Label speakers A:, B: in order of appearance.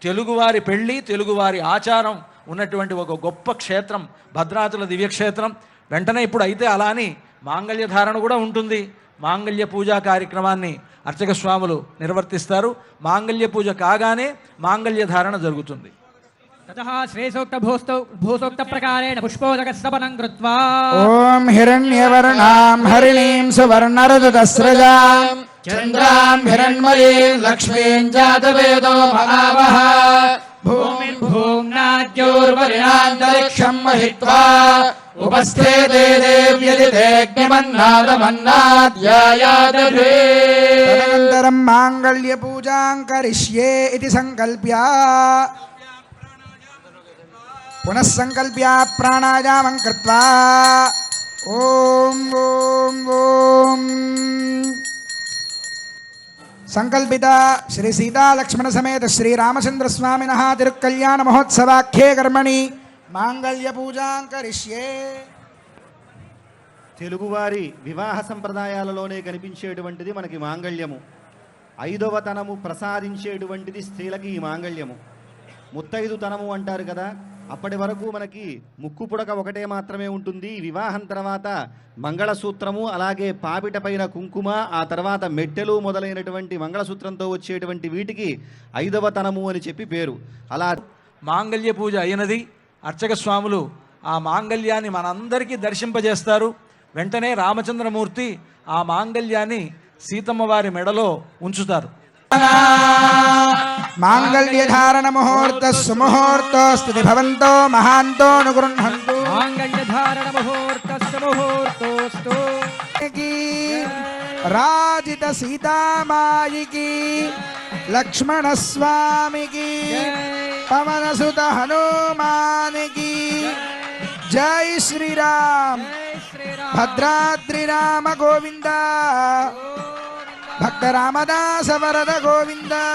A: తెలుగువారి పెళ్ళి, తెలుగువారి ఆచారం ఉన్నటువంటి ఒక గొప్ప క్షేత్రం భద్రాచల దివ్యక్షేత్రం. వెంటనే ఇప్పుడు అయితే అలా అని మాంగళ్య ధారణ కూడా ఉంటుంది. మాంగళ్య పూజా కార్యక్రమాన్ని అర్చక స్వాములు నిర్వర్తిస్తారు. మాంగళ్య పూజ కాగానే మాంగళ్య ధారణ జరుగుతుంది.
B: భూసోక్త ప్రకారేణ పుష్పోదకస్తపనం కృత్వా
C: ఓం హిరణ్యవర్ణాం హరిణీం సువర్ణరజతస్రజాం చంద్రాం హిరణ్మయీం లక్ష్మీం జాతవేదో మహావహ భూమిం భూమ్నాద్యోర్వరిణాంతరిక్షం మహిత్వా ఉపస్థే దేవ్యదిదేగ్నిమన్నాదమన్నాద్యాయాదధే తదనంతరం మాంగళ్య పూజాం కరిష్యే ఇతి సంకల్ప్య पुनः संकल्प्य प्राणायामं कृत्वा ओम ओम ओम संकल्पित श्री सीता लक्ष्मण समेत श्री रामचंद्र स्वामिनः तिरुकल्याण महोत्सवाख्ये कर्मणि मांगल्य पूजां करिष्ये.
D: తెలుగువారి వివాహ సంప్రదాయాలలోనే కనిపించేటువంటిది మనకి మాంగళ్యము. ఐదవ తనము ప్రసాదించేటువంటిది స్త్రీలకి ఈ మాంగళ్యము. ముత్తైదు తనము అంటారు కదా, అప్పటి వరకు మనకి ముక్కు పుడక ఒకటే మాత్రమే ఉంటుంది. వివాహం తర్వాత మంగళసూత్రము, అలాగే పాపిట పైన కుంకుమ, ఆ తర్వాత మెట్టెలు మొదలైనటువంటి మంగళసూత్రంతో వచ్చేటువంటి వీటికి ఐదవ తనము అని చెప్పి పేరు. అలా
A: మాంగళ్య పూజ అయినది. అర్చక స్వాములు ఆ మాంగళ్యాన్ని మనందరికీ దర్శింపజేస్తారు. వెంటనే రామచంద్రమూర్తి ఆ మాంగళ్యాన్ని సీతమ్మ వారి మెడలో ఉంచుతారు.
C: मांगल्य धारण मुहूर्त सुमुहूर्तोस्तुति भवन्तो महान्तो अनुगृह्णन्तु.
B: मांगल्य धारण मुहूर्त सुमुहूर्तोस्तु
C: की राजित सीता माई की लक्ष्मण स्वामी की पवन सुत हनुमान की जय श्री राम. भद्राद्रि राम गोविंदा भक्त रामदास वरद गोविंदा.